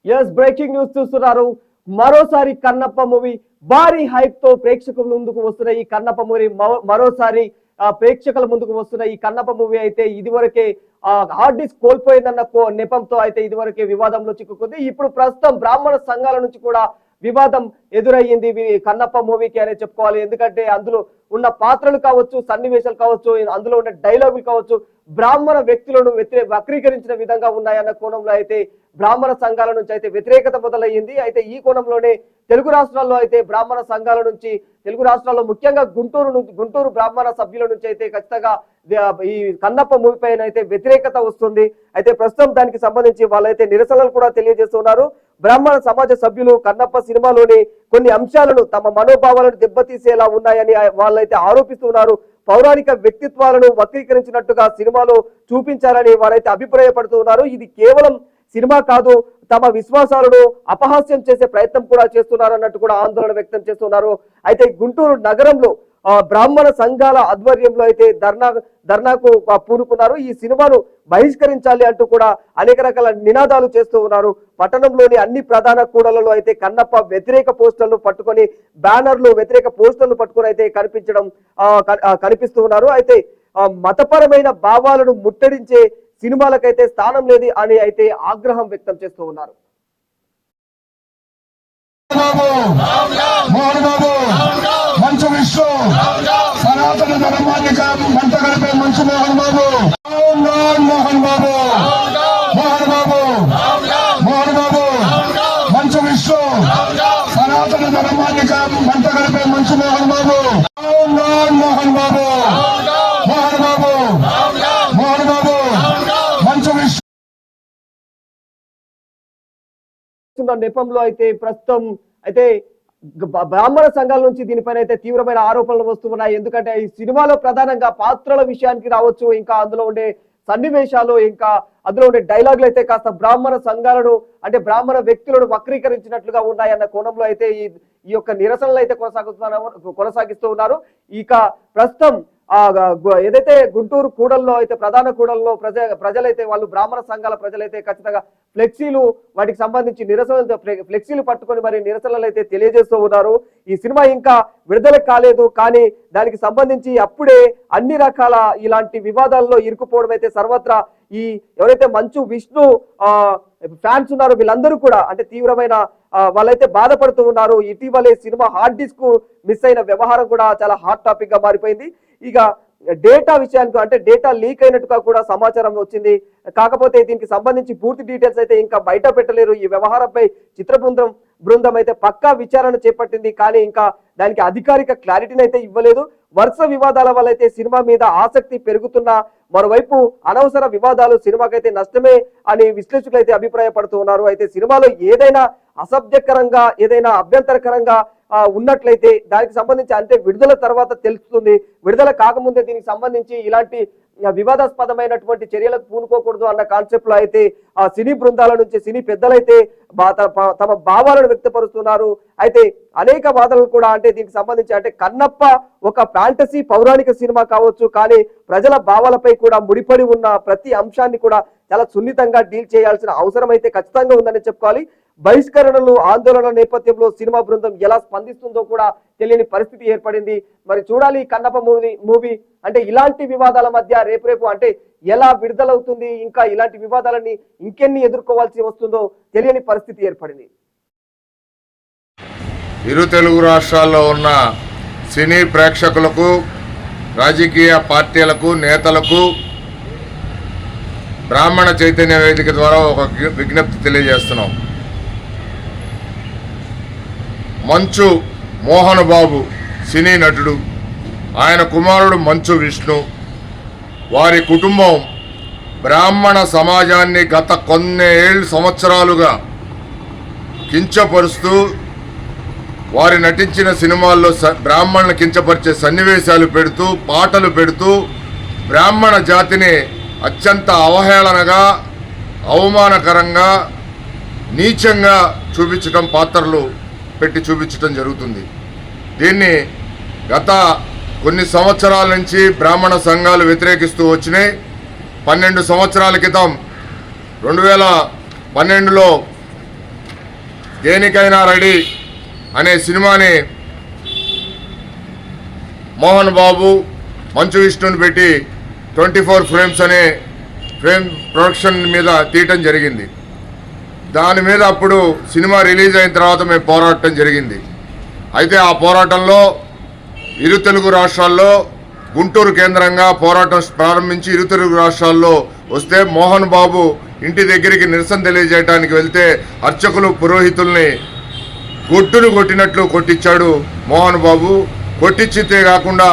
Yes breaking news చూస్తున్నారు. మరోసారి Kannappa movie భారీ హైప్ తో ప్రేక్షకుల ముందుకు వస్తున్న ఈ కన్నప్ప మూవీ మరోసారి ప్రేక్షకుల ముందుకు వస్తున్న ఈ కన్నప్ప మూవీ అయితే ఇదివరకే హార్డ్ డిస్క్ కోల్పోయిందన్న నెపంతో అయితే ఇదివరకే వివాదంలో చిక్కుకుంది. ఇప్పుడు ప్రస్తుతం బ్రాహ్మణ సంఘాల నుంచి కూడా వివాదం ఎదురయ్యింది కన్నప్ప మూవీకి అనే చెప్పుకోవాలి. ఎందుకంటే అందులో ఉన్న పాత్రలు కావచ్చు, సన్నివేశాలు కావచ్చు, అందులో ఉన్న డైలాగులు కావచ్చు బ్రాహ్మణ వ్యక్తులను వక్రీకరించిన విధంగా ఉన్నాయన్న కోణంలో అయితే బ్రాహ్మణ సంఘాల నుంచి అయితే వ్యతిరేకత మొదలయ్యింది. అయితే ఈ కోణంలోనే తెలుగు రాష్ట్రాల్లో అయితే బ్రాహ్మణ సంఘాల నుంచి తెలుగు రాష్ట్రాల్లో ముఖ్యంగా గుంటూరు బ్రాహ్మణ సభ్యుల నుంచి అయితే ఖచ్చితంగా ఈ కన్నప్ప మూవీ పైన అయితే వ్యతిరేకత వస్తుంది. అయితే ప్రస్తుతం దానికి సంబంధించి వాళ్ళైతే నిరసనలు కూడా తెలియజేస్తున్నారు. బ్రాహ్మణ సమాజ సభ్యులు కన్నప్ప సినిమాలోని కొన్ని అంశాలను తమ మనోభావాలను దెబ్బతీసేలా ఉన్నాయని వాళ్ళైతే ఆరోపిస్తున్నారు. పౌరాణిక వ్యక్తిత్వాలను వక్రీకరించినట్టుగా సినిమాలో చూపించాలని వారైతే అభిప్రాయపడుతున్నారు. ఇది కేవలం సినిమా కాదు, తమ విశ్వాసాలను అపహాస్యం చేసే ప్రయత్నం కూడా చేస్తున్నారు అన్నట్టు కూడా ఆందోళన వ్యక్తం చేస్తున్నారు. అయితే గుంటూరు నగరంలో బ్రాహ్మణ సంఘాల ఆధ్వర్యంలో అయితే ధర్నాకు పూనుకున్నారు. ఈ సినిమాను బహిష్కరించాలి అంటూ కూడా అనేక రకాల నినాదాలు చేస్తూ ఉన్నారు. పట్టణంలోని అన్ని ప్రధాన కూడలలో అయితే కన్నప్ప వ్యతిరేక పోస్టర్లు పట్టుకొని వ్యతిరేక పోస్టర్లు పట్టుకొని అయితే కనిపిస్తూ ఉన్నారు. అయితే మతపరమైన భావాలను ముట్టడించే సినిమాలకైతే స్థానం లేదు అని అయితే ఆగ్రహం వ్యక్తం చేస్తూ ఉన్నారు. సనాతన ధర్మాన్ని మంట గడిపే మంచు మోహన్ బాబు, మోహన్ బాబు, మోహన్ బాబు, మోహన్ బాబు, మంచు విష్ణు, సనాతన ధర్మాన్ని మంట గడిపే మంచు మోహన్ బాబు, మోహన్ బాబు, మోహన్ బాబు, మోహన్ బాబు, మంచు విష్ణు నెపంలో అయితే ప్రస్తుతం అయితే బ్రాహ్మణ సంఘాల నుంచి దీనిపైన అయితే తీవ్రమైన ఆరోపణలు వస్తున్నాయి. ఎందుకంటే ఈ సినిమాలో ప్రధానంగా పాత్రల విషయానికి రావచ్చు, ఇంకా అందులో ఉండే సన్నివేశాలు, ఇంకా అందులో ఉండే డైలాగులు అయితే కాస్త బ్రాహ్మణ సంఘాలను అంటే బ్రాహ్మణ వ్యక్తులను వక్రీకరించినట్లుగా ఉన్నాయన్న కోణంలో అయితే ఈ యొక్క నిరసనలు అయితే కొనసాగిస్తూ ఉన్నారు. ఇక ప్రస్తుతం ఏదైతే గుంటూరు కూడల్లో అయితే ప్రధాన కూడల్లో ప్రజలైతే వాళ్ళు బ్రాహ్మణ సంఘాల ప్రజలైతే ఖచ్చితంగా ఫ్లెక్సీలు వాటికి సంబంధించి నిరసనలు ఫ్లెక్సీలు పట్టుకొని మరి నిరసనలు అయితే తెలియజేస్తూ ఉన్నారు. ఈ సినిమా ఇంకా విడుదల కాలేదు, కానీ దానికి సంబంధించి అప్పుడే అన్ని రకాల ఇలాంటి వివాదాల్లో ఇరుకుపోవడం అయితే సర్వత్రా ఈ ఎవరైతే మంచు విష్ణు ఫ్యాన్స్ ఉన్నారో వీళ్ళందరూ కూడా అంటే తీవ్రమైన వాళ్ళైతే బాధపడుతూ ఉన్నారు. ఇటీవలే సినిమా హార్డ్ డిస్క్ మిస్ అయిన వ్యవహారం కూడా చాలా హాట్ టాపిక్ గా మారిపోయింది. ఇక డేటా విషయానికి అంటే డేటా లీక్ అయినట్టుగా కూడా సమాచారం వచ్చింది. కాకపోతే దీనికి సంబంధించి పూర్తి డీటెయిల్స్ అయితే ఇంకా బయట పెట్టలేరు. ఈ వ్యవహారంపై చిత్ర బృందం అయితే పక్కా విచారణ చేపట్టింది, కానీ ఇంకా దానికి అధికారిక క్లారిటీని అయితే ఇవ్వలేదు. వరుస వివాదాల వల్ల అయితే సినిమా మీద ఆసక్తి పెరుగుతున్నా మరోవైపు అనవసర వివాదాలు సినిమాకైతే నష్టమే అని విశ్లేషకులు అయితే అభిప్రాయపడుతూ ఉన్నారు. అయితే సినిమాలో ఏదైనా అసభ్యకరంగా ఏదైనా అభ్యంతరకరంగా ఉన్నట్లయితే దానికి సంబంధించి అంటే విడుదల తర్వాత తెలుస్తుంది. విడుదల కాకముందే దీనికి సంబంధించి ఇలాంటి వివాదాస్పదమైనటువంటి చర్యలకు పూనుకోకూడదు అన్న కాన్సెప్ట్ లో అయితే సినీ బృందాల నుంచి సినీ పెద్దలైతే తమ భావాలను వ్యక్తపరుస్తున్నారు. అయితే అనేక వాదనలు కూడా అంటే దీనికి సంబంధించి అంటే కన్నప్ప ఒక ఫ్యాంటసీ పౌరాణిక సినిమా కావచ్చు, కానీ ప్రజల భావాలపై కూడా ముడిపడి ఉన్న ప్రతి అంశాన్ని కూడా చాలా సున్నితంగా డీల్ చేయాల్సిన అవసరం అయితే ఖచ్చితంగా ఉందని చెప్పుకోవాలి. బహిష్కరణలు ఆందోళన నేపథ్యంలో సినిమా బృందం ఎలా స్పందిస్తుందో కూడా తెలియని పరిస్థితి ఏర్పడింది. మరి చూడాలి కన్నప్ప మూవీ అంటే ఇలాంటి వివాదాల మధ్య రేపు అంటే ఎలా విడుదలవుతుంది, ఇంకా ఇలాంటి వివాదాలని ఇంకెన్ని ఎదుర్కోవాల్సి వస్తుందో తెలియని పరిస్థితి ఏర్పడింది. ఇరు తెలుగు రాష్ట్రాల్లో ఉన్న సినీ ప్రేక్షకులకు, రాజకీయ పార్టీలకు, నేతలకు బ్రాహ్మణ చైతన్య వేదిక ద్వారా ఒక విజ్ఞప్తి తెలియజేస్తున్నాం. మంచు మోహన్ బాబు సినీ నటుడు, ఆయన కుమారుడు మంచు విష్ణు, వారి కుటుంబం బ్రాహ్మణ సమాజాన్ని గత కొన్ని సంవత్సరాలుగా కించపరుస్తూ వారి నటించిన సినిమాల్లో బ్రాహ్మణులను కించపరిచే సన్నివేశాలు పెడుతూ పాటలు పెడుతూ బ్రాహ్మణ జాతిని అత్యంత అవహేళనగా, అవమానకరంగా, నీచంగా చూపించడం, పాత్రలు పెట్టి చూపించడం జరుగుతుంది. దీన్ని గత కొన్ని సంవత్సరాల నుంచి బ్రాహ్మణ సంఘాలు వ్యతిరేకిస్తూ వచ్చినాయి. 12 సంవత్సరాల క్రితం 2012లో దేనికైనా రెడీ అనే సినిమాని మోహన్ బాబు మంచు విష్ణుని పెట్టి 24 ఫ్రేమ్స్ అనే ఫ్రేమ్ ప్రొడక్షన్ మీద తీయటం జరిగింది. దాని మీద అప్పుడు సినిమా రిలీజ్ అయిన తర్వాత మేము పోరాటం జరిగింది. అయితే ఆ పోరాటంలో ఇరు తెలుగు రాష్ట్రాల్లో గుంటూరు కేంద్రంగా పోరాటం ప్రారంభించి ఇరు తెలుగు రాష్ట్రాల్లో వస్తే మోహన్ బాబు ఇంటి దగ్గరికి నిరసన తెలియజేయడానికి వెళ్తే అర్చకులు పురోహితుల్ని గొడ్డును కొట్టినట్లు కొట్టించాడు మోహన్ బాబు. కొట్టించితే కాకుండా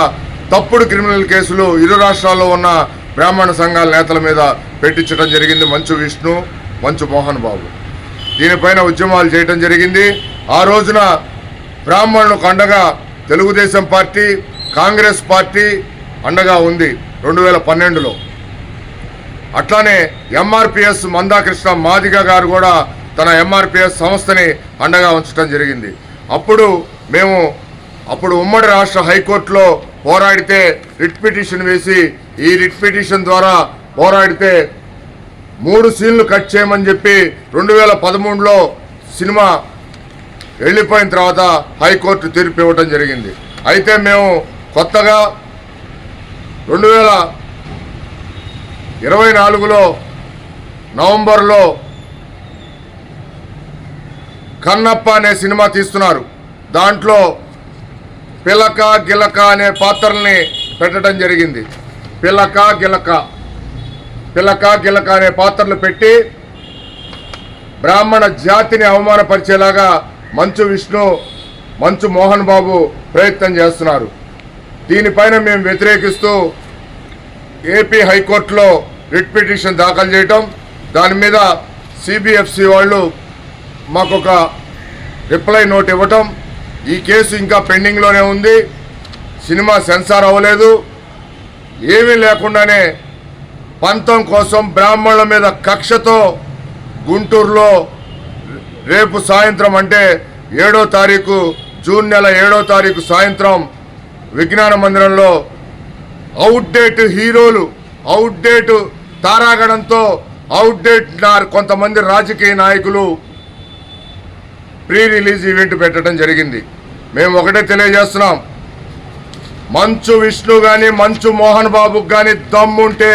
తప్పుడు క్రిమినల్ కేసులు ఇరు రాష్ట్రాల్లో ఉన్న బ్రాహ్మణ సంఘాల నేతల మీద పెట్టించడం జరిగింది మంచు విష్ణు, మంచు మోహన్ బాబు. దీనిపైన ఉద్యమాలు చేయడం జరిగింది. ఆ రోజున బ్రాహ్మణులకు అండగా తెలుగుదేశం పార్టీ, కాంగ్రెస్ పార్టీ అండగా ఉంది 2012లో. అట్లానే ఎంఆర్పిఎస్ మందాకృష్ణ మాదిగ గారు కూడా తన ఎంఆర్పిఎస్ సంస్థని అండగా ఉంచడం జరిగింది. అప్పుడు ఉమ్మడి రాష్ట్ర హైకోర్టులో పోరాడితే రిట్ పిటిషన్ వేసి ఈ రిట్ పిటిషన్ ద్వారా పోరాడితే 3 సీన్లు కట్ చేయమని చెప్పి 2013లో సినిమా వెళ్ళిపోయిన తర్వాత హైకోర్టు తీర్పు ఇవ్వటం జరిగింది. అయితే మేము కొత్తగా 2024లో నవంబర్లో కన్నప్ప అనే సినిమా తీస్తున్నారు. దాంట్లో పిలక గిలక అనే పాత్రల్ని పెట్టడం జరిగింది. పిలక గిలక అనే పాత్రలు పెట్టి బ్రాహ్మణ జాతిని అవమానపరిచేలాగా మంచు విష్ణు, మంచు మోహన్ బాబు ప్రయత్నం చేస్తున్నారు. దీనిపైన మేము వ్యతిరేకిస్తూ ఏపీ హైకోర్టులో రిట్ పిటిషన్ దాఖలు చేయటం, దాని మీద సిబిఎఫ్సి వాళ్ళు మాకొక రిప్లై నోట్ ఇవ్వటం. ఈ కేసు ఇంకా పెండింగ్లోనే ఉంది, సినిమా సెన్సార్ అవ్వలేదు. ఏమీ లేకుండానే పంతం కోసం బ్రాహ్మణుల మీద కక్షతో గుంటూరులో రేపు సాయంత్రం అంటే 7వ తారీఖు జూన్ నెల 7వ తారీఖు సాయంత్రం విజ్ఞాన మందిరంలో అవుట్డేట్ హీరోలు, అవుట్డేట్ తారాగణంతో అవుట్డేట్ కొంతమంది రాజకీయ నాయకులు ప్రీ రిలీజ్ ఈవెంట్ పెట్టడం జరిగింది. మేము ఒకటే తెలియజేస్తున్నాం, మంచు విష్ణు కానీ మంచు మోహన్ బాబుకి కానీ దమ్ముంటే,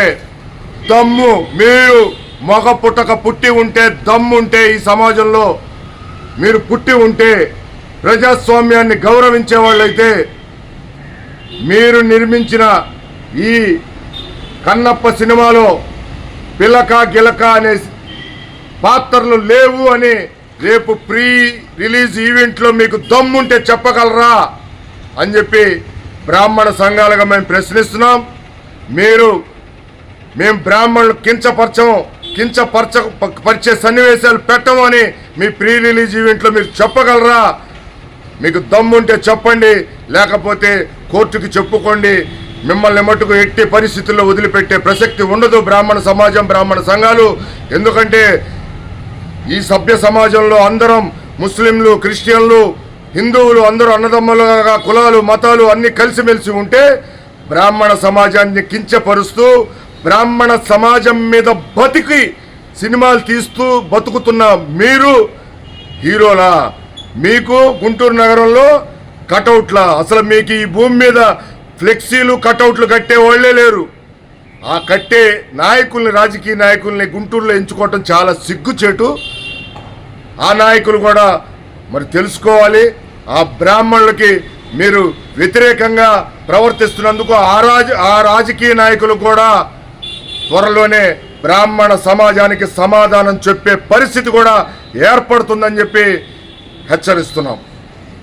మీరు మగ పుట్టక పుట్టి ఉంటే, దమ్ముంటే ఈ సమాజంలో మీరు పుట్టి ఉంటే, ప్రజాస్వామ్యాన్ని గౌరవించే వాళ్ళైతే మీరు నిర్మించిన ఈ కన్నప్ప సినిమాలో పిలక గిలక అనే పాత్రలు లేవు అని రేపు ప్రీ రిలీజ్ ఈవెంట్లో మీకు దమ్ముంటే చెప్పగలరా అని చెప్పి బ్రాహ్మణ సంఘాలుగా మేము ప్రశ్నిస్తున్నాం. మేము బ్రాహ్మణులు కించపరిచే సన్నివేశాలు పెట్టము అని మీ ప్రీ రిలీజ్ ఈవెంట్లో మీరు చెప్పగలరా? మీకు దమ్ముంటే చెప్పండి, లేకపోతే కోర్టుకి చెప్పుకోండి. మిమ్మల్ని మట్టుకు ఎట్టి పరిస్థితుల్లో వదిలిపెట్టే ప్రసక్తి ఉండదు బ్రాహ్మణ సమాజం, బ్రాహ్మణ సంఘాలు. ఎందుకంటే ఈ సభ్య సమాజంలో అందరం ముస్లింలు, క్రిస్టియన్లు, హిందువులు అందరూ అన్నదమ్ములుగా కులాలు మతాలు అన్ని కలిసిమెలిసి ఉంటే బ్రాహ్మణ సమాజాన్ని కించపరుస్తూ బ్రాహ్మణ సమాజం మీద బతికి సినిమాలు తీస్తూ బతుకుతున్న మీరు హీరోలా? మీకు గుంటూరు నగరంలో కటౌట్లా? అసలు మీకు ఈ భూమి మీద ఫ్లెక్సీలు కటౌట్లు కట్టే వాళ్లే లేరు. ఆ కట్టే నాయకుల్ని, రాజకీయ నాయకుల్ని గుంటూరులో ఎంచుకోవటం చాలా సిగ్గుచేటు. ఆ నాయకులు కూడా మరి తెలుసుకోవాలి. ఆ బ్రాహ్మణులకి మీరు వ్యతిరేకంగా ప్రవర్తిస్తున్నందుకు ఆ రాజకీయ నాయకులు కూడా త్వరలోనే బ్రాహ్మణ సమాజానికి సమాధానం చెప్పే పరిస్థితి కూడా ఏర్పడుతుందని చెప్పి హెచ్చరిస్తున్నాం.